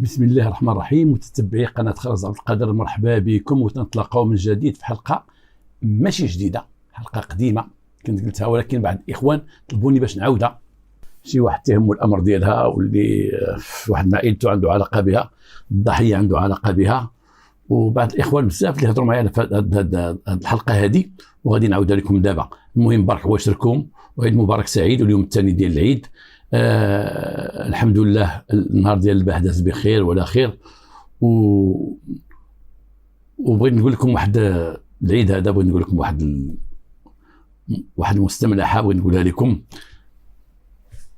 بسم الله الرحمن الرحيم. متتبعي قناة خرز عبد القادر، مرحبا بكم وتنطلقوا من جديد في حلقة ماشي جديدة، حلقة قديمة كنت قلتها ولكن بعض الإخوان طلبوني باش نعاودها. شي واحد تهموا الأمر ديالها واللي واحد ما عائلته عنده علاقة بها، الضحية عنده علاقة بها، وبعض الإخوان بزاف اللي هضروا معايا في هذه الحلقة هذه وغادي نعاودها لكم دابا. المهم بارك واشركم وعيد مبارك سعيد، واليوم الثاني ديال العيد. الحمد لله النهار ديال البارح داز بخير ولا خير. وبغيت نقول لكم واحد العيد هذا، بغيت نقول لكم واحد المستملحه بغيت نقولها لكم.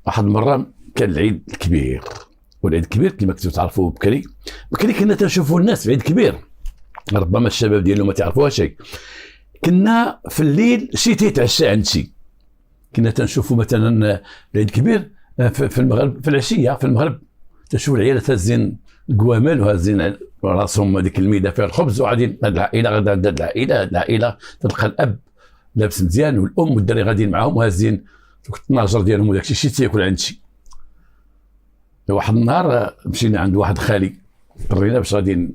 واحد المره كان العيد الكبير، والعيد الكبير كما كنتو تعرفوا بكري كنا تنشوفوا الناس في العيد الكبير، ربما الشباب ديالو ما تعرفوها شيء. كنا في الليل شي تيتعشى عند شي، كنا تنشوفوا مثلا العيد الكبير في المغرب، في العشيه في المغرب تشوف العيالات هازين القوامل وهازين راسهم هذيك الميده فيها الخبز، وغاديين هاد العائله غدا عند هاد العائله تلقى الاب لابس مزيان والام والدري غاديين معاهم وهازين الطناجر ديالهم وداك الشيء شي تياكل عند شي. واحد النهار مشينا عند واحد خالي، قرينا باش غادي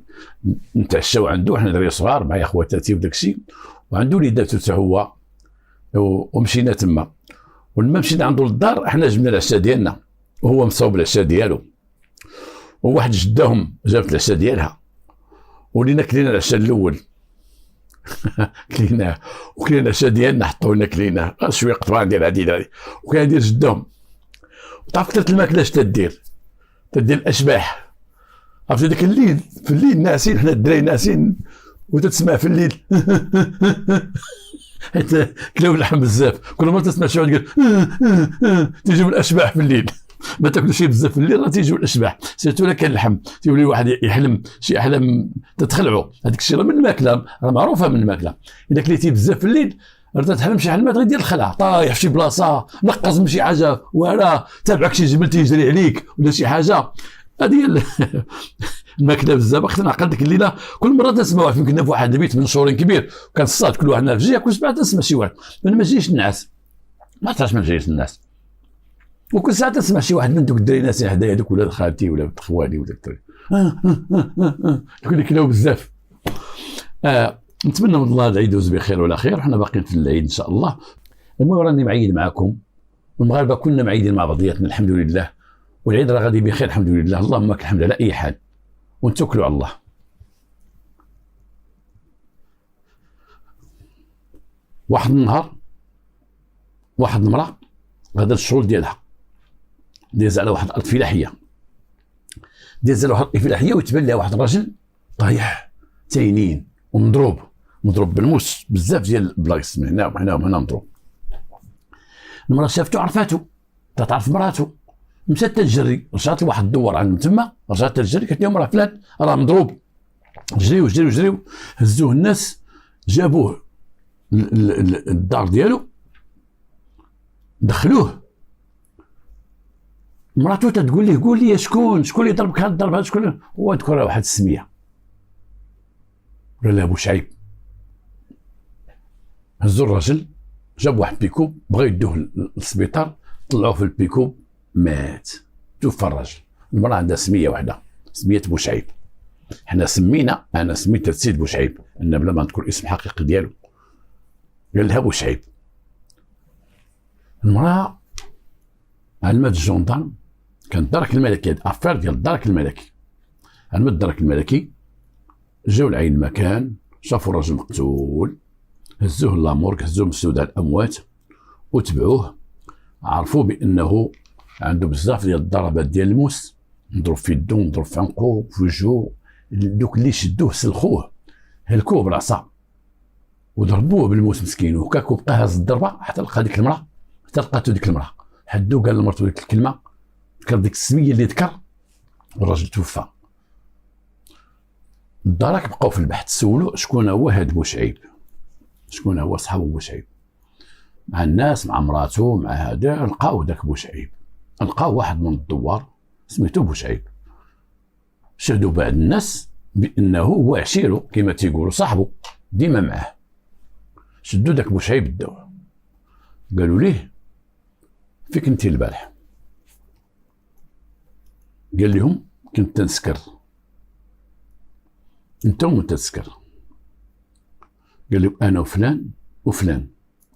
نتعشاو عنده، حنا دراري صغار معايا خواتاتي وداك الشيء، وعنده وليداتو حتى هو، ومشينا تما. ولما مشينا عنده للدار حنا جبنا العشاء ديالنا وهو مصاوب العشاء ديالو، وواحد جداهم جابت العشاء ديالها، ولينا كلينا العشاء الاول كليناه، وكلينا العشاء ديالنا حطوا لنا كليناه شويه قطران ديال هذه، وكان ديال جداهم. تعرف كثرة الماكله اش تدير الاشباح. عرفت ذاك الليل، في الليل ناعسين حنا الدراري ناعسين وتتسمع في الليل حيت كلاو اللحم بزاف، كل مره تسمع شي واحد يقول تيجيو الاشباح في الليل. ما تاكلوا شي بزاف في الليل راه تيجيو الاشباح، سيرتو لا كان اللحم تيولي الواحد يحلم شي احلام تتخلعوا. هذاك الشيء راه من الماكله، راه معروفه من الماكله. اذا كليتي بزاف في الليل راه تحلم شي حلمات غير ديال الخلع، طايح في شي بلاصه، نقص من شي حاجه واعره، تابعك شي جبل تيجري عليك ولا شي حاجه. هذه الماكله بزاف. اختنا عقلت ديك الليله كل مره تسمعوا، كنا في واحد البيت من شهورين كبير، وكان الصاد كل واحد في جهه، كل سبعه تسمع شي واحد. انا ما جيش النعاس، ما عرفتش ما جيش الناس، وكل ساعه تسمع شي واحد من دوك الدراري ناسين حدايا، دوك ولاد خالتي ولا ولاد خوالي ولا الدراري كلوا بزاف. نتمنى من الله العيد يدوز بخير ولا خير، وحنا باقيين في العيد ان شاء الله. المهم راني معيد معاكم، والمغاربه كلنا معيدين مع بعضياتنا الحمد لله، والعيد راه غادي بخير الحمد لله، اللهم لك الحمد على اي حال، ونتوكلوا على الله. واحد النهار واحد المراه غدا الشغل ديالها داز على واحد الفلاحيه، ويتبان لها واحد الراجل طايح تاينين ومضروب بالموس بزاف ديال البلايص، من هنا وهنا وهنا مضروب. المراه شافته عرفاتو، تعرف مراته، مشات تجري، رجعت لواحد الدور عندهم تما، رجعت تجري قالت لهم راه فلان راه مضروب. جريو هزوه الناس، جابوه الدار ديالو، دخلوه. مراتو تتقول ليه قول لي شكون اللي ضربك هذا الضرب هذا، شكون هو؟ تذكر واحد السميه، قال له ابو شعيب. هزوا الراجل، جاب واحد بيكوب، بغا يدوه للسبيطار، طلعوه في البيكوب مات، توفى الراجل. المراه عندها سميه واحده، سميه بوشعيب. حنا سمينا، انا سميت السيد بوشعيب ان بلا ما نذكر الاسم الحقيقي ديالو، قال لها بوشعيب. المراه علمت الجندارم، كان الدرك الملكي، هاد افير ديال الدرك الملكي، علمت الدرك الملكي، جاو لعين المكان، شافوا الراجل مقتول، هزوه لامورك، هزوه من سوداء الاموات وتبعوه. عرفوا بانه عنده بزاف ديال الضربات ديال الموس، مضروب في يدو، مضروب في عنقو، في وجهو. دوك اللي شدوه سلخوه، هلكوه بالعصا وضربوه بالموس مسكين، وهكاك بقى هاز الضربه حتى لقى ديك المراه، حتى لقاتو ديك المراه. حدو قال لمرتو ديك الكلمه، ذكر ديك السميه اللي ذكر، والراجل توفى. الدرك بقاو في البحث، سولوا شكون هو هاد بوشعيب، شكون هو صحاب بوشعيب، مع الناس، مع مراته، مع هذا. لقاو داك بوشعيب، لقاو واحد من الدوار سميتو بوشعيب. شهدوا بعض الناس بانه هو عشيرو كما تيقولوا، صاحبه ديما معاه. شدوا داك بوشعيب الدواء، قالوا ليه فين كنتي البارح؟ قال لهم كنت تنسكر، انتم تنسكر. قال له انا وفلان وفلان،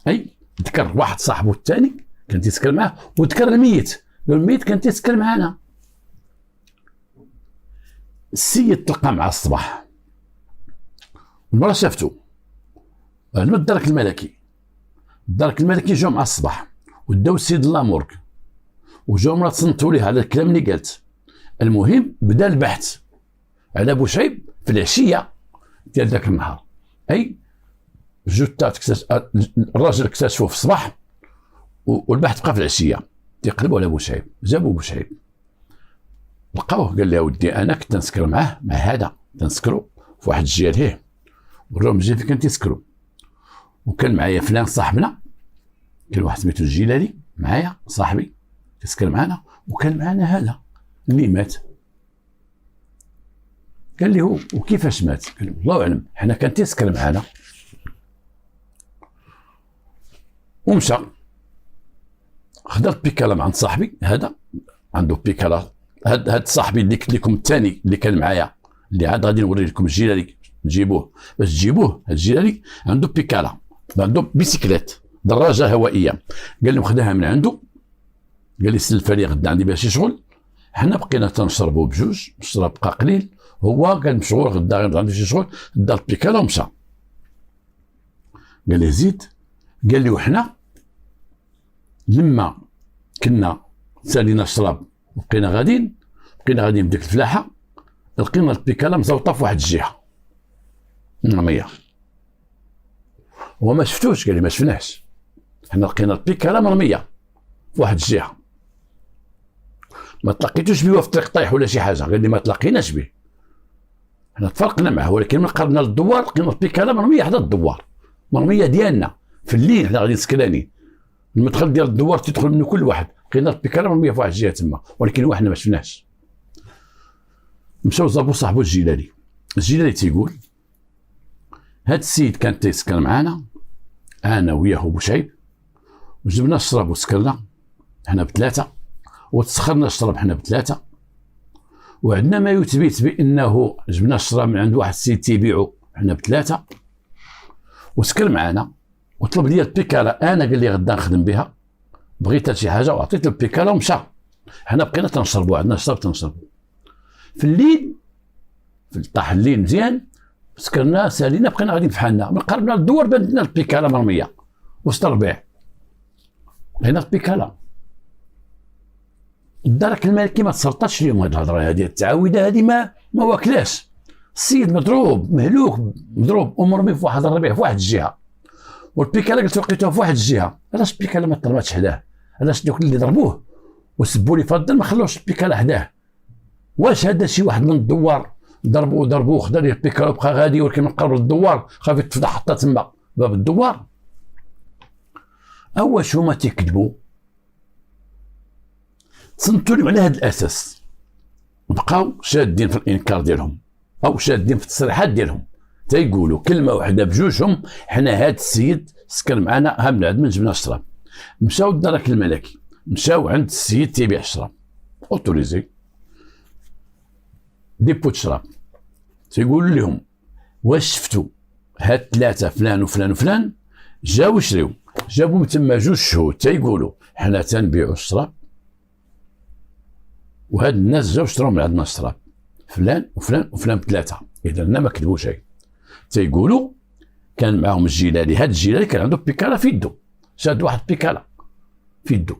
اي ذكر واحد صاحبه الثاني كان تيسكر معاه، وذكر الميت، قال الميت كان تيسكر معانا. السيد تلقى مع الصباح، المرة شافته لما الدرك الملكي، الدرك الملكي جاو مع الصباح وداو السيد لامورغ، وجاو مرة تصنتوا ليه على الكلام اللي قالت. المهم بدا البحث على بوشعيب في العشيه ديال ذاك النهار. اي الجثه الراجل اكتشفوه في الصباح، والبحث بقى في العشيه تيقلبوا على بوشعيب. جابوا بوشعيب لقاوه، قال له ودي انا كنت نسكر معاه، مع هذا تنسكروا في واحد الجهه لهيه، وراهم جاي فين كان تيسكروا. وكان معايا فلان صاحبنا، كان واحد سميتو الجيلالي معايا صاحبي تسكر معانا، وكان معانا هذا اللي مات. قال لي هو وكيفاش مات؟ قال لي الله اعلم، حنا كان تيسكر معانا. ومشى خدا البيكالا مع عند صاحبي هذا، عنده بيكالا. هاد صاحبي اللي قلت لكم الثاني اللي كان معايا، اللي عاد غادي نوري لكم الجيلالي نجيبوه باش تجيبوه. هاد الجيلالي عنده بيكالا، عنده بيسيكليت دراجه هوائيه. قال لهم خداها من عنده، قال لي سلفها لي غدا عندي بها شي شغل. حنا بقينا تنشربوا بجوج، الشراب بقى قليل، هو كان مشغول غدا عنده شي شغل، دا البيكالا ومشى. قال لي زيد، قال لي وحنا لما كنا سالينا الشراب وبقينا غاديين بديك الفلاحه، لقينا البيكالا مزوطه في واحد الجهه مرميه. هو ما شفتوش، قال لي ما شفناش، حنا لقينا البيكالا مرميه في واحد الجهه، ما تلاقيتوش بيه في الطريق طايح ولا شي حاجه. قال لي ما تلاقيناش به، حنا تفرقنا معه، ولكن من قربنا للدوار لقينا البيكالا مرميه حدا الدوار، مرميه ديالنا في الليل، حنا غادي سكرانين، المدخل ديال الدوار تدخل منه كل واحد، لقينا البيكالا مرميه في واحد الجهه تما، ولكن هو حنا ما شفناش. مشاو زابو صاحبو الجيلالي تيقول هاد السيد كان تيسكر معانا انا وياه وبوشعيب، وجبنا الشراب وسكرنا حنا بثلاثه، وتسخرنا الشراب حنا بثلاثه، وعندنا ما يثبت بانه جبنا الشراب من عند واحد السيد تيبيعو حنا بثلاثه، وسكر معانا وطلب لي البيكالا. انا قال لي غدا نخدم بها، بغيت شي حاجه وعطيت له البيكالا ومشى. حنا بقينا تنشربوا، عندنا الشراب تنشربوا في الليل، طاح الليل مزيان، سكرنا سالينا بقينا غاديين بحالنا، من قربنا للدور بان لنا البيكالا مرميه وسط الربيع، لقينا البيكالا. الدرك الملكي ما تسلطش لهم هاد الهضره هادي، التعاويده هادي ما واكلاش. السيد مضروب مهلوك مضروب ومرمي في واحد الربيع في واحد الجهه، والبيكالا قلت لقيتوها في واحد الجهه. علاش البيكالا ما طلباتش حداه؟ علاش دوك اللي ضربوه وسبوا لي فضل ما خلوش البيكالا حداه؟ واش هذا شي واحد من الدوار ضربوه خدا ليه البيكالا وبقى غادي، ولكن من قرب الدوار خاف يتفضح حتى تما باب الدوار؟ اواش هما تيكذبوا؟ تصنتوا لهم على هذا الاساس، وبقاو شادين في الانكار ديالهم او شادين في التصريحات ديالهم، تيقولوا كلمه واحده بجوجهم، حنا هذا السيد سكن معنا ها من عند من جبنا الشراب. مشاو الدرك الملكي، مشاو عند السيد تيبيع الشراب اوتوريزي ديبو الشراب، تيقول لهم واش شفتوا هاد ثلاثه فلان وفلان وفلان جاو يشريو، جابوا من تما جوج شهود تيقولوا حنا تنبيعوا الشراب، وهاد الناس جاو شراو من عندنا الشراب، فلان وفلان وفلان بثلاثه، اذا ما كذبوا شيء. تيقولوا كان معاهم الجيلالي، هاد الجيلالي كان عنده بيكالا في يدو، شاد واحد بيكالا في يدو.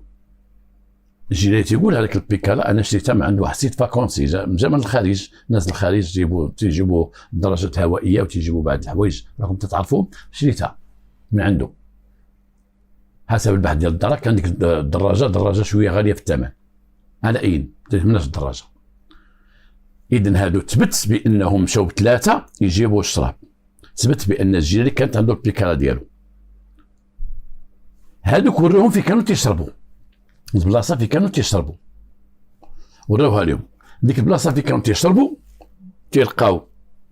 الجيلالي تيقول هذاك البيكالا انا شريتها من عند واحد سيت فاكونسي، جا من الخارج، ناس الخارج تيجيبوا درجات هوائيه وتيجيبوا بعض الحوايج راكم تتعرفوا، شريتها من عنده حسب البحث ديال الدرك. كان ديك دراجه شويه غاليه في الثمن، على اين تهمناش الدراجه. اذا هادو تثبت بانهم مشاو بثلاثه يجيبوا الشراب، تثبت بان الجيلالي كانت عنده البيكالا ديالو. هادوك وروهم في كانوا تيشربوا، البلاصه في كانوا تيشربوا وراوها لهم. ديك البلاصه في كانوا تيشربوا تيلقاو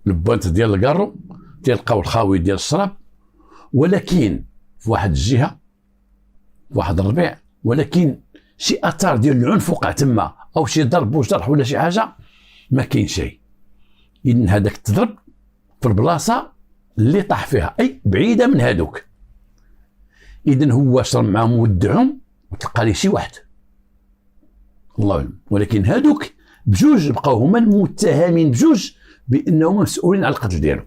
البوانت ديال الكارو، تيلقاو الخاوي ديال الشراب، ولكن في واحد الجهه في واحد الربيع، ولكن شي اثار ديال العنف وقع تما، او شي ضرب وجرح ولا شي حاجه ما كاين شيء. إذن هذاك تضرب في البلاصه اللي طاح فيها، اي بعيده من هذوك. إذن هو شرب معاهم ودعهم وتلقى ليه شي واحد الله اعلم، ولكن هذوك بجوج بقاو هما المتهمين بجوج بانهم مسؤولين على القتل ديالهم،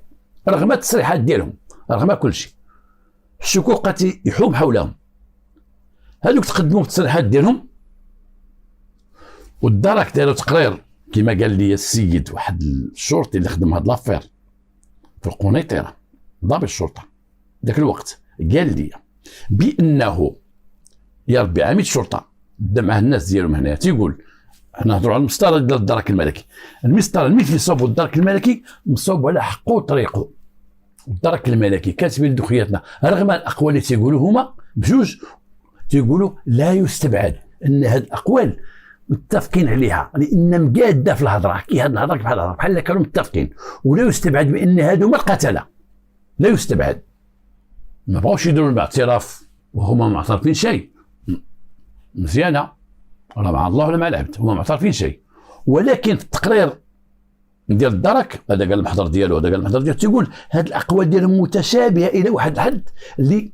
رغم التصريحات ديالهم، رغم كل شيء. الشكوك يحوم حولهم. هذوك تقدموا بالتصريحات ديالهم، والدرك داروا تقرير كما قال لي السيد واحد الشرطي اللي خدم هاد لافير في القنيطره، ضابط الشرطه ذاك الوقت، قال لي بانه يا ربي عميد الشرطه بدا مع الناس ديالهم هنا تيقول حنا نهضروا على المسطره ديال الدرك الملكي، المسطره المثل يصوبوا الدرك الملكي مصوب على حقه وطريقه. الدرك الملكي كاتبين لدو خوياتنا رغم الاقوال اللي تيقولوا هما بجوج تيقولوا لا يستبعد ان هاد الاقوال متفقين عليها، لان مقاده في الهضره كي هاد الهضره بحال الهضره بحال كانوا متفقين، ولا يستبعد بان هادو هما القتله، لا يستبعد. ما بغاوش يديروا الاعتراف وهما ما معترفين شيء، مزيانه راه مع الله ولا مع العبد، هما معترفين شيء. ولكن في التقرير ديال الدرك هذا قال المحضر ديالو هذا قال المحضر ديالو تيقول هاد الاقوال ديالهم متشابهه الى واحد الحد اللي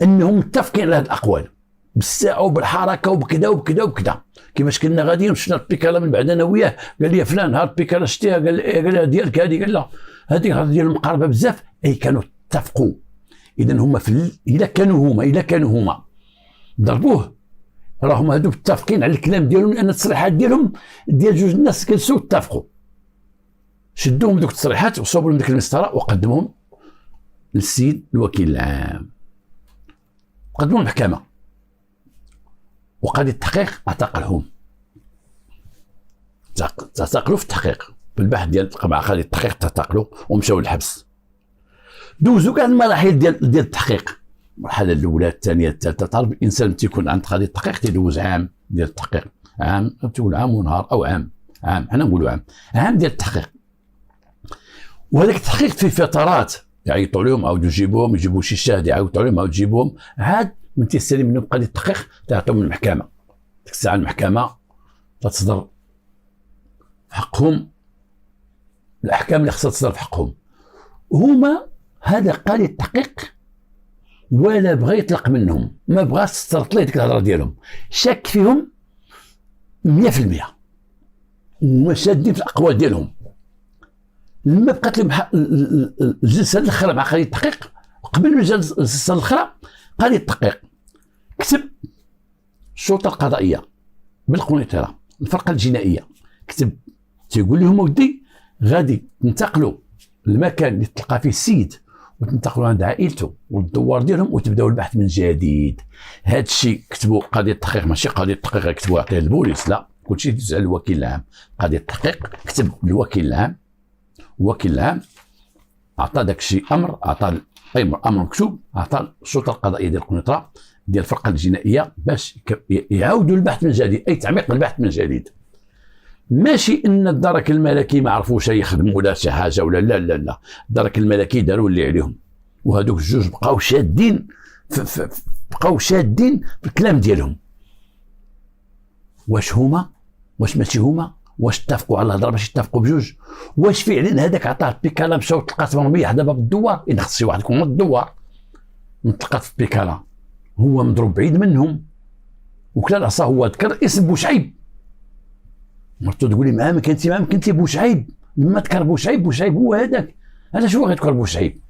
انهم متفقين على هاد الاقوال بالساعه وبالحركه وبكذا وبكذا وبكذا. كيفاش كنا غاديين وشفنا البيكالا من بعد انا وياه، قال لي فلان هاد البيكالا شتيها، قال لها ديالك هذه، قال لا هذه ديال مقاربه بزاف، اي كانوا اتفقوا. اذا هما الا كانوا هما ضربوه راهم هادو متفقين على الكلام ديالهم، لان التصريحات ديالهم ديال جوج الناس جلسوا اتفقوا، شدوهم دوك التصريحات وصوبوا لهم ديك المسطره وقدموهم للسيد الوكيل العام، قدموا المحكمه، وقاضي التحقيق اعتقلهم، اعتقلوا في التحقيق بالبحث ديال مع قاضي التحقيق، تعتقلوا ومشاو للحبس. دوزوا كاع المراحل ديال التحقيق، المرحله الاولى الثانيه الثالثه. تعرف الانسان تيكون عند قاضي التحقيق تيدوز عام ديال التحقيق، عام تقول عام ونهار او عام حنا نقولوا عام ديال التحقيق. وهذاك التحقيق في فترات يعيطوا لهم عاودوا يجيبوا شي شاهد يعيطوا لهم عاود يجيبوهم، عاد من تيستلم منهم قاضي التحقيق تعطيهم المحكمه. ديك الساعه المحكمه تصدر في حقهم الاحكام اللي خصها تصدر في حقهم. هما هذا قاضي التحقيق ولا بغى يطلق منهم، ما بغاش تسترط ليه ديك الهضره ديالهم، شاك فيهم 100% وما شادين في الاقوال ديالهم. لما بقات لهم الجلسه الاخرى مع قاضي التحقيق، قبل من الجلسه الاخرى قاضي التحقيق كتب الشرطه القضائيه بالقنيطره الفرقه الجنائيه، كتب تيقول لهم ودي غادي تنتقلوا المكان اللي تلقى فيه السيد وتنتقلوا عند عائلته والدوار ديالهم وتبداو البحث من جديد. هذا الشيء كتبوا قاضي التحقيق، ماشي قاضي التحقيق كتبوا عطيه البوليس، لا كلشي يدوز على الوكيل العام. قاضي التحقيق كتب للوكيل العام، الوكيل العام اعطى داك الشيء امر، اعطى امر مكتوب، اعطى الشرطه القضائيه ديال القنيطره ديال الفرقه الجنائيه باش يعاودوا البحث من جديد، اي تعميق البحث من جديد. ماشي ان الدرك الملكي ما عرفوش يخدموا ولا شي حاجه ولا لا لا لا، الدرك الملكي داروا اللي عليهم، وهذوك الجوج بقاو شادين في الكلام ديالهم. واش هما واش ماشي هما، واش اتفقوا على الهضره باش يتفقوا بجوج، واش فعلا هذاك عطاه البيكالا مشاو تلقات مرميه حدا باب الدوار، اذا خص شي واحد يكون من الدوار تلقات في البيكالا هو مضروب بعيد منهم، وكلا العصا هو ذكر اسم بوشعيب، مرتو تقول لي ما كنتي بوشعيب، لما ذكر بوشعيب هو هذاك، علاش هو غيذكر بوشعيب؟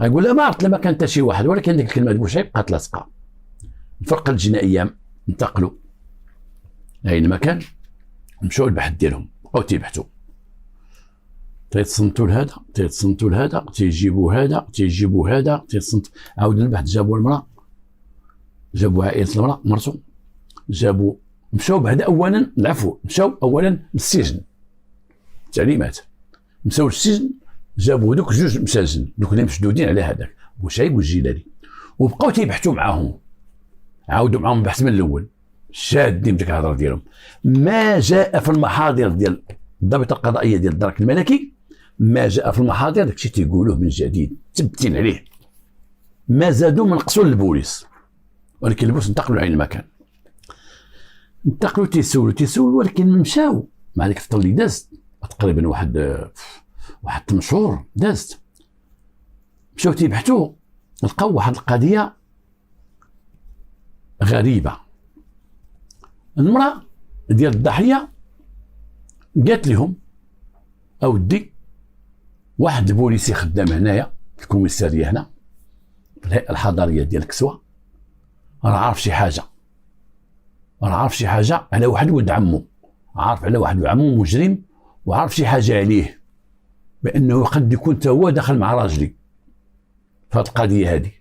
غيقول لا ما عرفت لما كان حتى شي واحد، ولكن ديك الكلمه بوشعيب بقات لاصقه. الفرقه الجنائيه انتقلوا لاي المكان، مشاو البحث ديالهم، بقاو تيبحثوا، تيتصنتوا لهذا تيجيبوا هذا عاودوا البحث، جابوا المراه، جابوا عائله المراه مرتو، جابوا مشاو بعد اولا العفو، مشاو اولا للسجن، تعليمات، مشاو للسجن جابوا دوك جوج مساجن دوك اللي مشدودين على هذاك بوشعيب والجيلاني، وبقاو تيبحثوا معاهم، عاودوا معاهم البحث من الاول، شادين بديك الهضره ديالهم. ما جاء في المحاضر ديال الضابطه القضائيه ديال الدرك الملكي، ما جاء في المحاضر داكشي تيقولوه من جديد، مثبتين عليه، ما زادوا من نقصوا للبوليس، ولكن البوليس انتقلوا لعين المكان، انتقلوا تيسولوا ولكن مشاو مع ديك الفتره اللي دازت تقريبا واحد 8 شهور دازت، مشاو تيبحثوا لقاو واحد القضيه غريبه. المراه ديال الضحيه قالت لهم اودي واحد البوليسي خدام هنايا في الكوميساريه هنا في الهيئه الحضريه ديال كسوه، راه عارف شي حاجه، على واحد ولد عمو، عارف على واحد عمو مجرم، وعارف شي حاجه عليه بانه قد يكون تا هو دخل مع راجلي في هذه القضيه هذه،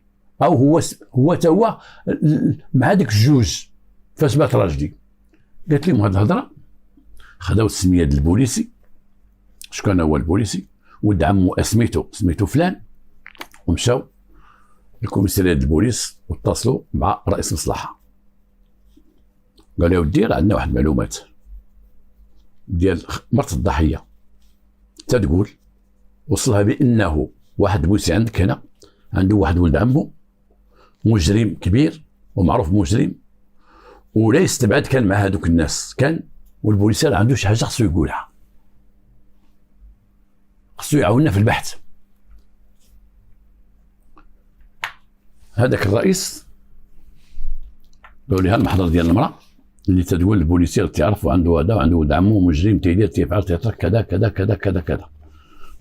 او هو تا هو مع ديك الجوج فاش مات راجلي. قالت لهم هذه الهضره، خداو السميه ديال البوليسي، شكون هو البوليسي، ولد عمو سميتو فلان، ومشاو لكوميساريه البوليس واتصلوا مع رئيس المصلحه، قال له ودي راه عندنا واحد المعلومات ديال مرت الضحيه تتقول وصلها بانه واحد البوليسي عندك هنا عنده واحد ولد عمو مجرم كبير ومعروف مجرم، ولا يستبعد كان مع هذوك الناس كان، والبوليسي راه عنده شي حاجه خصو يقولها، خصو يعاوننا في البحث. هذاك الرئيس قالوا لي المحضر ديال المراه اللي تتقول البوليسي تعرفوا عنده هذا وعنده ولد عمو مجرم تيدير تيفعل تيترك كذا كذا كذا كذا كذا،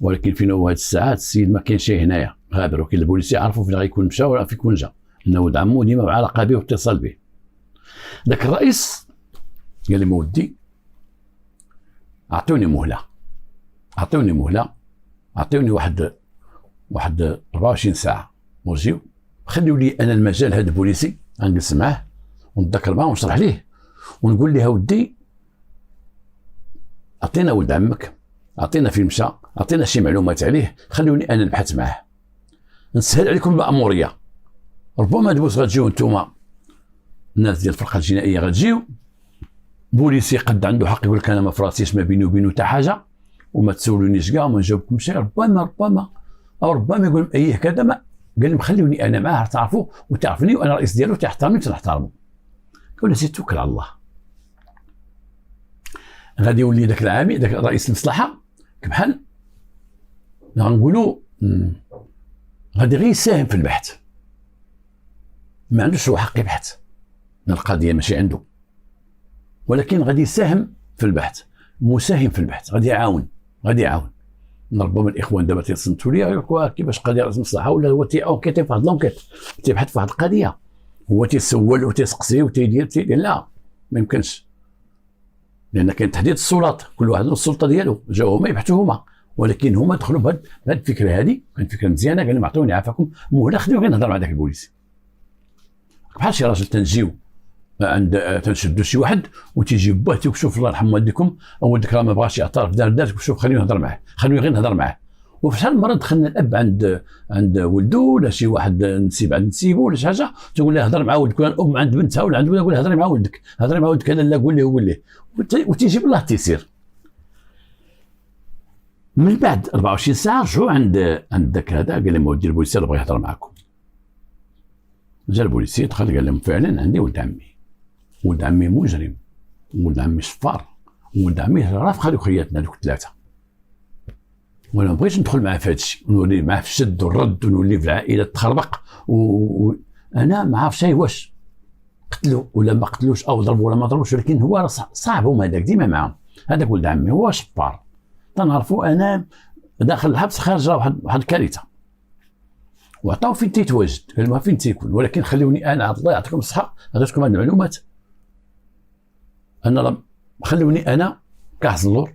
ولكن فين هو هاد الساعات السيد ما كاينش هنايا غابر، ولكن البوليسي عرفوا فين غيكون مشى ولا فين يكون جا، انه ولد عمو ديما بعلاقه به واتصال به. ذاك الرئيس قال لي مودي اعطوني مهله، اعطوني واحد 24 ساعه ورجيو، خليوا لي انا المجال هذا البوليسي نجلس معاه ونتذكر معاه ونشرح ليه ونقول ليه ودي اعطينا ولد عمك، اعطينا فين مشى، اعطينا شي معلومات عليه، خلوني انا نبحث معاه، نسهل عليكم المأموريه. ربما دبوس غتجيو نتوما الناس ديال الفرقه الجنائيه غتجيو، بوليسي قد عنده حق يقول لك انا ما فراسيش ما بيني وبينه حتى حاجه وما تسولونيش كاع وما نجاوبكمش شي، ربما يقول ايه كذا، ما قال لهم خلوني انا معاه تعرفوا وتعرفني وانا رئيس ديالو تيحترمني وتنحترمو. قلنا سي توكل على الله. غادي يولي ذاك العامي ذاك رئيس المصلحه بحال غنقولوا غادي غير يساهم في البحث، ما عندوش هو حق يبحث، القضيه ماشي عنده، ولكن غادي يساهم في البحث، مساهم في البحث، غادي يعاون. ربما الاخوان دابا تيصنتوا لي يقولوا كيفاش قضيه رئيس المصلحه ولا هو تيأونكيتي في واحد لونكيت، تيبحث في واحد القضيه، هو تيسول وتيسقسي وتيدير لا ما يمكنش، لان كاين تحديد السلطات، كل واحد له السلطه ديالو، جاو هما يبحثوا هما، ولكن هما دخلوا بهذه الفكره هذه، كانت فكره مزيانه، قال لهم عطوني عافاكم مهله خليو غير نهضر مع ذاك البوليسي. بحال شي راجل تنجيو عند تنشدوا شي واحد وتيجي باه تيقول شوف الله يرحم والديكم او ولدك راه ما بغاش يعترف دار شوف خليني نهضر معاه، خليني غير نهضر معاه. وفشحال من مره دخلنا الاب عند ولده ولا شي واحد نسيب عند نسيبه ولا شي حاجه تقول له هضر مع ولدك، ولا الام عند بنتها ولا عند ولدها تقول هضري مع ولدك لا قول ليه وتيجي بالله تيسير. من بعد 24 ساعه رجعوا عند ذاك هذا، قال لهم ودي البوليسي بغى يهضر معكم. جا البوليسي دخل قال لهم فعلا عندي ولد عمي مجرم، ولد عمي شفار، ولد عمي رافقه خوياتنا دوك الثلاثه، وانا ما بغيتش ندخل معاه في هذا الشيء ونولي معاه في الشد والرد ونولي في العائله تخربق، وانا ما عارفش واش قتلوا ولا ما قتلوش او ضربوا ولا ما ضربوش، ولكن هو صاحبهم هذاك ديما معاهم، هذاك ولد عمي هو شفار، تنعرفوا انا داخل الحبس خارج واحد الكارثه، وعطاو فين تيتواجد، قال ما فين تيكون، ولكن خلوني انا الله يعطيكم الصحه عطيتكم هذه المعلومات، انا خلوني انا كحزنور،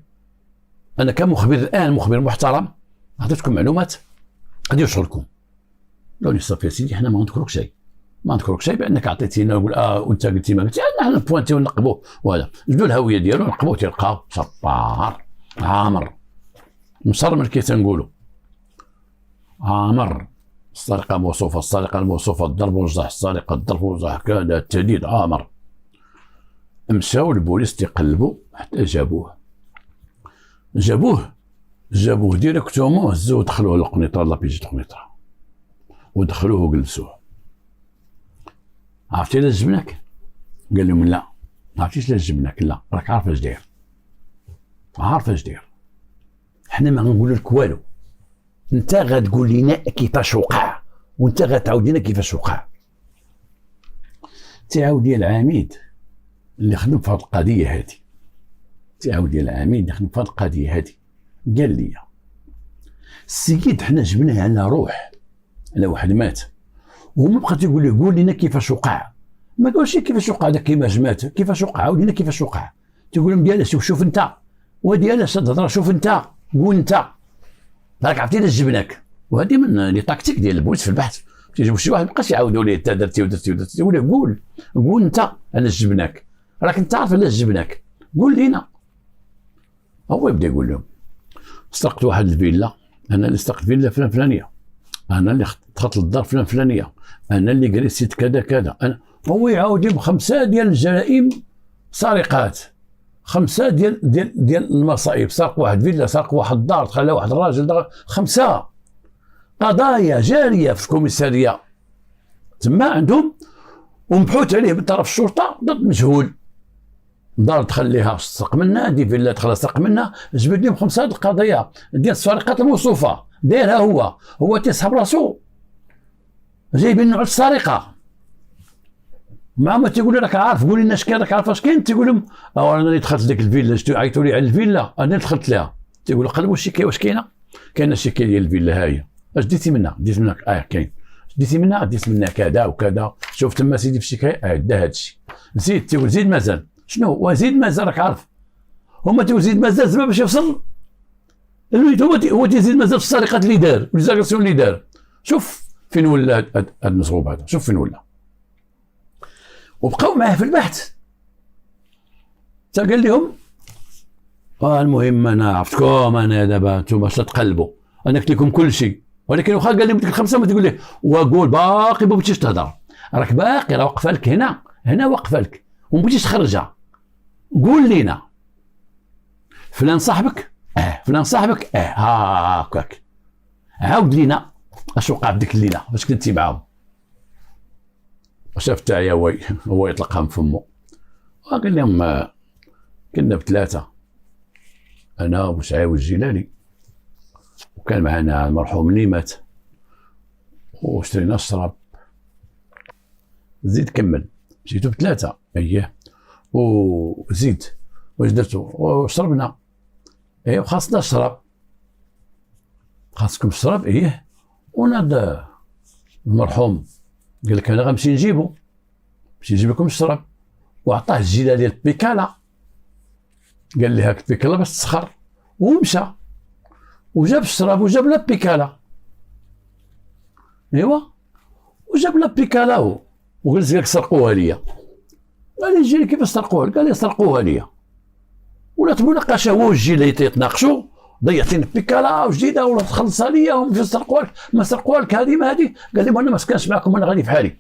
انا كمخبر الان مخبر محترم عطيتكم معلومات غادي يشغلكم. قالوا لي صافي يا سيدي حنا ما نذكروك شيء بانك عطيتينا، نقول وانت قلتي ما قلتي، حنا نبوانتيو ونقبوه، وهذا جبدوا الهويه ديالو نقبوه تيلقاو شطار عامر مصرمر كي تنقولوا، عامر السرقه موصوفه، السرقه الموصوفه، الضرب والجرح، السرقه الضرب والجرح كذا التهديد عامر. مشاو البوليس تيقلبوا حتى جابوه ديريكتومون، هزوه ودخلوه للقنيطره لابيجي قنيطره ودخلوه وجلسوه. عرفتي علاش جبناك؟ قال لهم لا. عرفتيش علاش جبناك؟ لا، راك عارف اش داير. عارف اش دير. حنا ما غنقول لك والو، انت غتقول لنا كيفاش وقع وانت غتعاود لنا كيفاش وقع. تعاود لي العميد اللي خدم في هذه القضيه هذه، تعاود لي العميد اللي خدم في هذه القضيه هذه، قال لي السيد حنا جبناه على روح، على واحد مات، وهما بقى تيقول لي قول لنا كيفاش وقع. ما قالش كيفاش وقع داك كيفاش مات، كيفاش وقع عاود لنا كيفاش وقع. تيقول لهم ديال شوف انت وهادي علاش تهضر، شوف انت قول انت راك عرفتي علاش جبناك. وهذه من لي تاكتيك ديال البوليس في البحث، تيجيبوا شي واحد مابقاش يعاودوا ليه انت درتي ودرتي ودرتي، يقول له قول انت علاش جبناك، راك انت عارف علاش جبناك، قول لينا. هو يبدا يقول لهم سرقت واحد الفيلا، انا اللي سرقت فيلا فلان فلانيه، انا اللي دخلت للدار فلان فلانيه، انا اللي جلست كذا كذا. انا هو يعاود لهم 5 ديال الجرائم سرقات، 5 ديال المصائب، سرق واحد فيلا، سرق واحد الدار، خلى واحد الراجل دار، 5 قضايا جاريه في الكوميساريه تما عندهم، ومبحوث عليه من طرف الشرطه ضد مجهول. دار دخل ليها سرق منها، دي فيلا دخل سرق منها، جبد لهم 5 القضايا ديال السرقات الموصوفه دايرها هو تيسحب راسو جايبين نوع السرقه. مع ما تيقول لك عارف قول لنا اش كاين، راك عارف اش كاين، تيقول لهم انا اللي دخلت لديك الفيلا، عيطوا لي على الفيلا انا اللي دخلت لها. تيقول قلبوا الشيكايه واش كاينه، كاينه الشيكايه ديال الفيلا ها هي، اش ديتي منها، ديت منها كاين، ديتي منها، ديت منها كذا وكذا، شوف تما سيدي في الشيكايه دا هذا الشيء، زيد. تيقول زيد مازال، شنو وزيد مازال راك عارف، هما تيقول زيد مازال زعما باش يوصل هو تيزيد مازال في السرقات اللي دار والزاكسيون اللي دار. شوف فين ولا هذا المصروب هذا، شوف فين ولا. وبقاو معاه في البحث حتى قال لهم المهم انا عرفتكم، انا دابا انتم باش تقلبوا انا قلت لكم كل شيء، ولكن واخا قال لهم ديك ال5 ما تقول ليه وقول باقي ما بغيتيش تهضر، راك باقي راه واقفه لك هنا واقفه لك وما بغيتيش تخرجها، قول لينا فلان صاحبك فلان صاحبك هاكاك، عاود لينا اش وقع بديك الليله فاش كنتي معاهم. وشاف تاعي هو يطلقها من فمه وقال لهم كنا ب3، انا ومسعاوي الجيلاني، وكان معنا المرحوم اللي مات، واشترينا الشراب. زيد كمل، مشيتو ب3 اييه وزيد واش درتو وشربنا، ايه وخاصنا الشراب، خاصكم الشراب ايه. وناض المرحوم قال لك انا غنمشي نجيبو، مشي نجيب لكم الشراب، وعطاه الجيله ديال البيكالا، قال لي هاك البيكالا باش تسخر، ومشى وجاب الشراب وجاب لا بيكالا، ايوا وجاب لا بيكالا وجلس قال لك سرقوها ليا. قال لي الجيله كيفاش سرقوها؟ قال لي سرقوها ليا. ولات مناقشه هو والجيله تيتناقشوا، ضيعتيني بيكالا وجديده ولا تخلصها ليا ومشي سرقوها لك، ما سرقوها لك هذه ما هذه. قال لي انا ما سكنش معكم، انا غادي في حالي.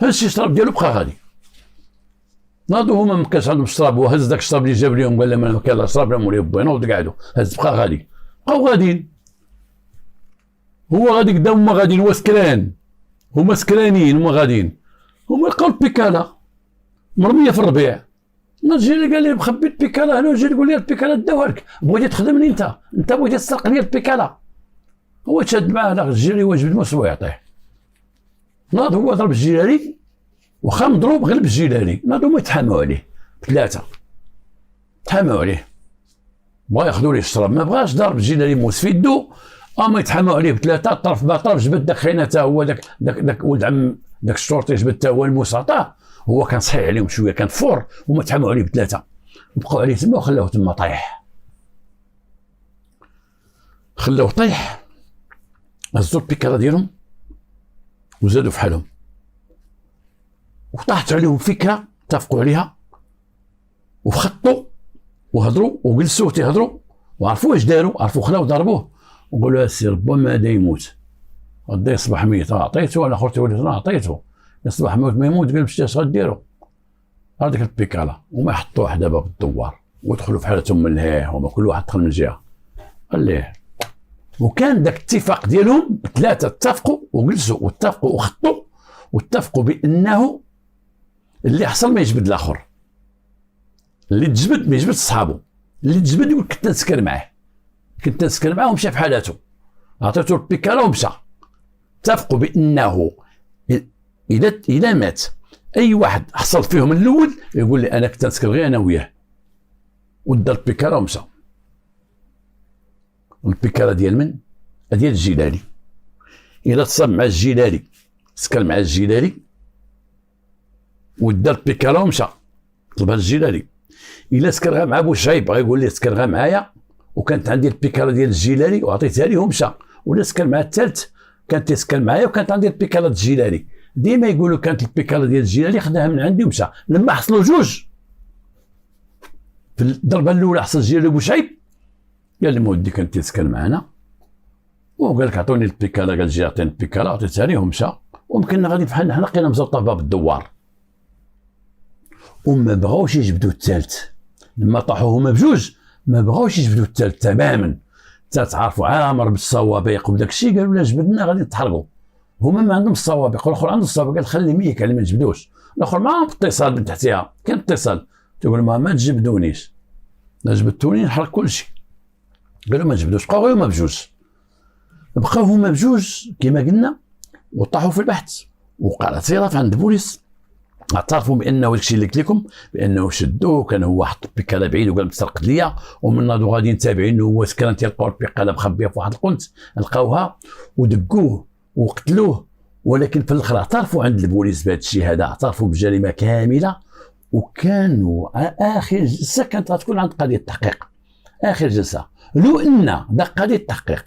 هز الشراب ديالو بقى غادي. ناضوا هما ما كانش عندهم الشراب، وهز داك الشراب اللي جاب لهم، قال لهم انا ما كاين لا شراب لا مولي بوينا، وقعدوا هز بقى غادي، بقاو غاديين. هو غادي قدام هما غاديين، هو سكران، هما سكرانين هما غاديين، هما لقاو البيكالا مرميه في الربيع. نجي قال لي مخبي البيكالا هنا، وجي تقول لي البيكالا داوها لك، بغيتي تخدمني انت بغيتي تسرق لي البيكالا. هو تشاد معاه داك الجيري واجب الموس ويعطيه. ناض هو ضرب الجيري، واخا مضروب غلب الجيلاني، ناض هما يتحاموا عليه 3 تحاموا عليه، بغا ياخذوا ليه الشراب ما بغاش، ضرب الجيلاني موس في يدو، اما يتحاموا عليه ب3 طرف بطرف. جبد داك خينا تا هو داك ولد عم داك الشرطي، جبد تا هو الموس عطاه، هو كان صحيح عليهم شويه، كان فور، هما تحاموا عليه ب3 وبقاو عليه تما وخلاوه تما طايح، خلاوه طايح. هزوا البيكالا ديالهم وزادوا في حالهم، وطاحت عليهم فكره اتفقوا عليها وخطوا وهضروا وجلسوا تيهضروا وعرفوا واش داروا، عرفوا خلاو ضربوه وقالوا السي ربما هذا يموت غدا يصبح ميت. عطيته انا خرجت وليت انا عطيته يصبح موت ما يموت. قال مشيت اش غديروا هذيك البيكالا، وما حطوه دابا بالدوار ودخلوا في حالتهم من الهاه، وما كل واحد دخل من جهه قال ليه. وكان داك الاتفاق ديالهم 3 اتفقوا وجلسوا واتفقوا وخطوا واتفقوا بانه اللي حصل ما يجبد الاخر، اللي تجبد ما يجبد صحابه، اللي تجبد يقول كنت نسكر معاه، كنت نسكر معاه ومشى في حالاته، عطيته البيكالا ومشى. اتفقوا بانه اذا مات اي واحد حصل فيهم الاول يقول لي انا كنت نسكر غير انا وياه، ودار البيكالا ومشى. البيكالا ديال من؟ ديال الجيلاني. الا تصاب مع الجيلاني سكر مع الجيلاني ودار البيكالا ومشى، طلبها الجيلاني. الا سكر غير مع بوشعيب غيقول لي سكر غير معايا وكانت عندي البيكالا ديال الجيلاني وعطيتها ليه ومشى. ولا سكر مع الثالث كانت تسكر معايا وكانت عندي البيكالا ديال الجيلاني. ديما يقولوا كانت البيكالا ديال الجيلاني خداها من عندي ومشى. لما حصلوا جوج في الضربه الاولى حصل الجيلاني بوشعيب قال لي مودي كانت تسكر معنا وقال لك عطوني البيكالا، قال جي عطيني البيكالا عطيتها ليه ومشى. ويمكننا غادي بحال حنا لقينا مزوطه باب الدوار وما بغاوش يجبدوا الثالث. لما طاحوا هما بجوج ما بغاوش يجبدوا الثالث تماما. تعرفوا عامر بالصوابيق وداك الشيء، قالوا لا جبدنا غادي نتحرقوا. هما ما عندهم الصوابيق والاخر عنده الصوابيق، قال خلي ميك على ما نجبدوش. الاخر معاهم اتصال من تحتها، كان اتصال تقول ما تجبدونيش، لا جبدتوني نحرق كل شيء. قالوا ما جبدوش، بقاو غير هما بجوج. بقاو هما بجوج كما قلنا وطاحوا في البحث. وقع اعتراف عند البوليس، اعترفوا بانه داكشي اللي قلت لكم بانه شدوه كان هو حط البيكالا بعيد وقال مسرقت ليا، ومن ناضو غادي متابعين هو سكران تيلقاو البيكالا مخبيه في واحد القنت، لقاوها ودقوه وقتلوه. ولكن في الاخر اعترفوا عند البوليس بهذا الشيء هذا، اعترفوا بجريمه كامله. وكانوا اخر جلسه كانت غتكون عند قضيه التحقيق، اخر جلسه. لو ان دا قضيه التحقيق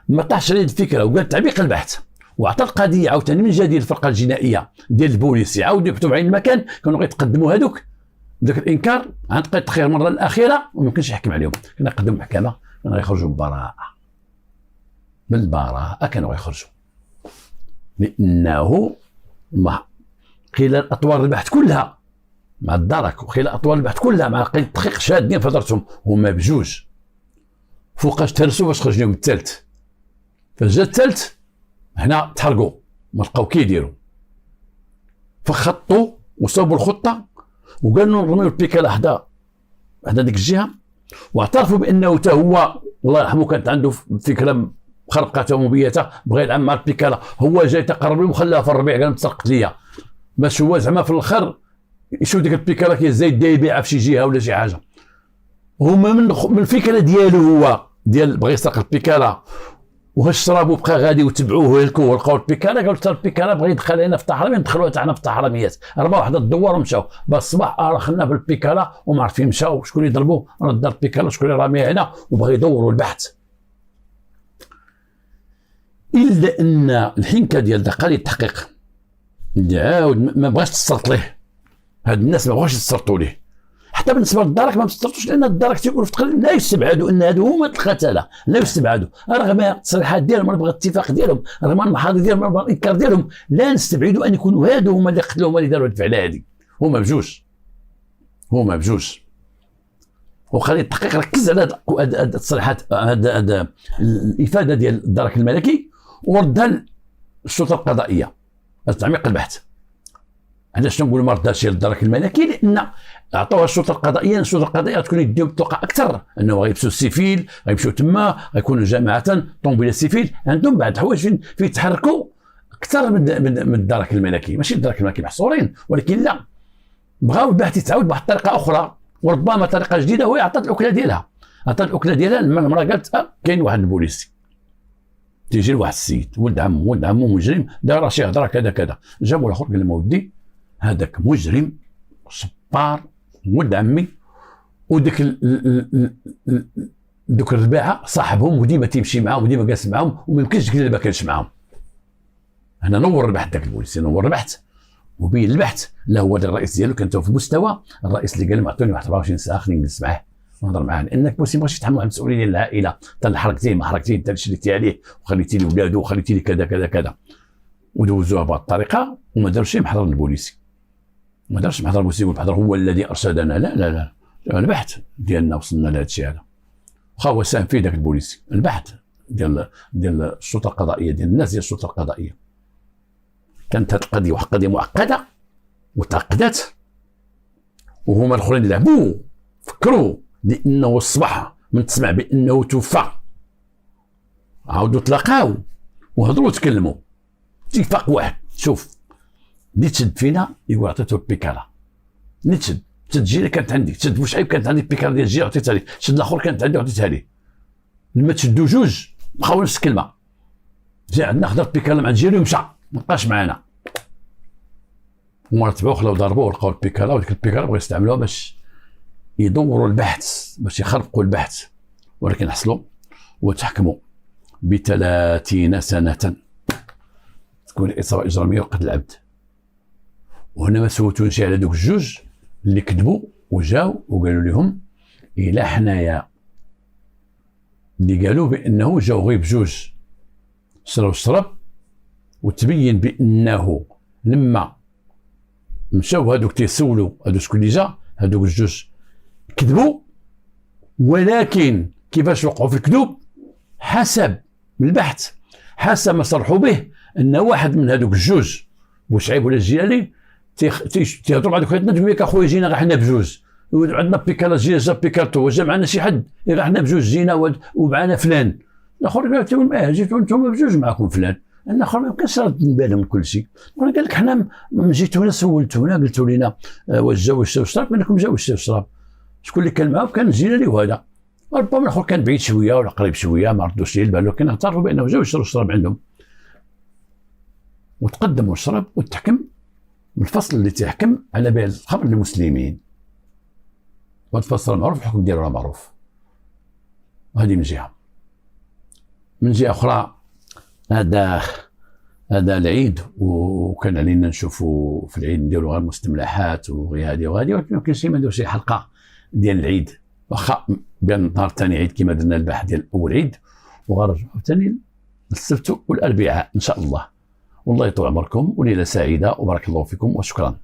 ما طاحش عليه الفكره وقال تعبيق البحث وعطى القضيه عاوتاني من جديد الفرقه الجنائيه ديال البوليس يعاودوا يبحثوا بعين المكان، كانوا غيتقدموا هذوك بداك الانكار عند قضيه التحقيق المره الاخيره وما يمكنش يحكم عليهم. كنا قدموا محكمه كانوا غيخرجوا ببراءه، بالبراءه كانوا غيخرجوا، لانه خلال اطوار البحث كلها مع الدرك وخلال اطوار البحث كلها مع قضيه التحقيق شادين في هضرتهم هما بجوج. فوقاش تهرسوا باش خرج لهم الثالث، فجا الثالث هنا تحرقوا ما لقاو كيديروا، فخطوا وصابوا الخطه وقالوا نرميو البيكالا حدا ديك الجهه. واعترفوا بانه حتى هو الله يرحمه كانت عنده فكره خرقته ومبيته بغى يلعب مع البيكالا، هو جاي تقرب له وخلاها في الربيع قال تسرقت ليا، باش هو زعما في الاخر يشوف ديك البيكالا كي زايد داير يبيعها في شي جهه ولا شي حاجه. هما من الفكره ديالو هو ديال بغى يسرق البيكالا وهالشرابو بقى غادي وتبعوه ويلكوه ولقاو البيكالا، قالوا حتى البيكالا بغى يدخل علينا في الطحرميه ندخلوها حتى حنا في الطحرميات. رماو واحد الدوار ومشاو بالصباح رخنا بالبيكالا وما عارفين مشاو شكون يضربوا رد البيكالا شكون اللي راميها هنا وبغى يدوروا البحث. الا ان الحنكه ديال قضيه التحقيق اللي عاود ما بغاش تسرط ليه، هاد الناس ما بغاوش يتسرطوا ليه. حتى بالنسبه للدرك ما تسرطوش لان الدرك تيقولوا في التقرير لا يستبعدوا ان هادو هما القتله، لا يستبعدوا رغم التصريحات ديالهم رغم الاتفاق ديالهم رغم المحاضر ديالهم رغم الانكار ديالهم، لا نستبعدوا ان يكونوا هادو هما اللي قتلوا هما اللي داروا الفعله هذه. هما بجوج وخلي التحقيق ركز على هاد التصريحات، هاد الافاده ديال الدرك الملكي وردها للسلطه القضائيه تعميق البحث. علاش نقول ما رداش للدرك الملكي؟ لان عطوها السلطه القضائيه، السلطه القضائيه تكون يديهم الطاقه اكثر انه غيمشيو السيفيل غيمشيو تما غيكونوا جماعه طوموبيل السيفيل عندهم بعض الحوايج فين يتحركوا اكثر من الدرك الملكي. ماشي الدرك الملكي محصورين، ولكن لا بغاو البحث يتعاود بواحد الطريقه اخرى وربما طريقه جديده. هو عطات الاكله ديالها لما المراه قالت كاين واحد البوليسي تيجي لواحد السيد ولد عمو مجرم دار شي هضره كذا كذا، جابوا الاخر قال له ودي هذاك مجرم صبار ولد عمي وديك دوك الرباعه صاحبهم وديما تيمشي معاهم وديما جالس معاهم وما يمكنش تقول ما كانش معاهم. هنا نور البحث داك البوليسي نور البحث وبين البحث لا هو الرئيس ديالو كان في المستوى الرئيس اللي قال لهم عطوني واحد 24 ساعه خليني نجلس معاه ونهضر معاه، لانك بوليسي مابغاش يتحمل واحد المسؤوليه ديال العائله حتى حركتين ما حركتين انت شريتي عليه وخليتي لي ولادو وخليتي لي كذا كذا كذا. ودوزوها بهذه الطريقه وما داروش شي محضر البوليسي، ما دارش محضر البوليسي يقول محضر هو الذي ارشدنا، لا البحث ديالنا وصلنا لهذا الشيء هذا. واخا هو ساهم فيه ذاك البوليسي، البحث ديال السلطه القضائيه ديال الناس ديال السلطه القضائيه. كانت هذه القضيه واحد القضيه معقده وتعقدات وهما الاخرين لعبوا فكروا لانه الصباح من تسمع بانه توفى عاودوا تلاقاو وهضروا وتكلموا اتفاق واحد. شوف اللي تشد فينا يقول عطيته بيكالا، اللي تشد جينا كانت عندي، تشد بوشعيب كانت عندي بيكالا ديال الجي عطيتها ليه، تشد الاخر كانت عندي عطيتها ليه. لما تشدوا جوج بقاو نفس الكلمه، جا عندنا خدرت بيكالا مع الجيري ومشى ما بقاش معانا. هما تبعوه خلاو ضربوه ولقاو البيكالا، وديك البيكالا بغاو يستعملوها باش يدوروا البحث، باش يخرقوا البحث، ولكن حصلوا وتحكموا ب30 سنة تكون إصابة إجرامية وقتل العبد. وهنا ما سولتونش على دوك الجوج اللي كذبوا وجاو وقالوا لهم إلا حنايا اللي قالوا بأنه جاو غير بجوج شراو الشراب، وتبين بأنه لما مشاو هادوك تيسولوا هادوك شكون اللي جا، هادوك الجوج كذبوا. ولكن كيفاش وقعوا في الكذوب؟ حسب البحث، حسب ما صرحوا به، ان واحد من هذوك الجوج بوشعيب ولا الجيلاني تيهضروا مع دوك حياتنا تقول لك اخويا جينا غير حنا بجوج، عندنا بيكالا جا بيكالتو وجا معنا شي حد غير حنا بجوج جينا ومعنا فلان. الاخر قال لهم جيتوا انتم بجوج معكم فلان. الاخر ما يمكنش رد بالهم من كل شيء. قال لك حنا جيتونا سولتونا قلتوا لنا واش جاو يشربوا الشراب، منكم جاو يشربوا الشراب. شكون اللي كان معاه؟ كان الجيلاني وهذا. ربما الاخر كان بعيد شويه ولا قريب شويه ما ردوش ليه البال، ولكن اعترفوا بانه جاو يشربوا الشراب عندهم. وتقدموا الشراب والتحكم الفصل اللي تيحكم على بيع الخمر للمسلمين. وهذا الفصل معروف، الحكم ديالو راه معروف. وهذه من جهه. من جهه اخرى هذا العيد، وكان علينا نشوفوا في العيد نديروا غير مستملحات وغير هذه وهذه، ولكن ما كاينش ما نديروا شي حلقه ديال العيد، واخا بين نهار ثاني عيد كما درنا البارح ديال اول عيد، وغنرجعوا ثاني السبت والاربعاء ان شاء الله. والله يطول عمركم وليله سعيده وبارك الله فيكم وشكرا.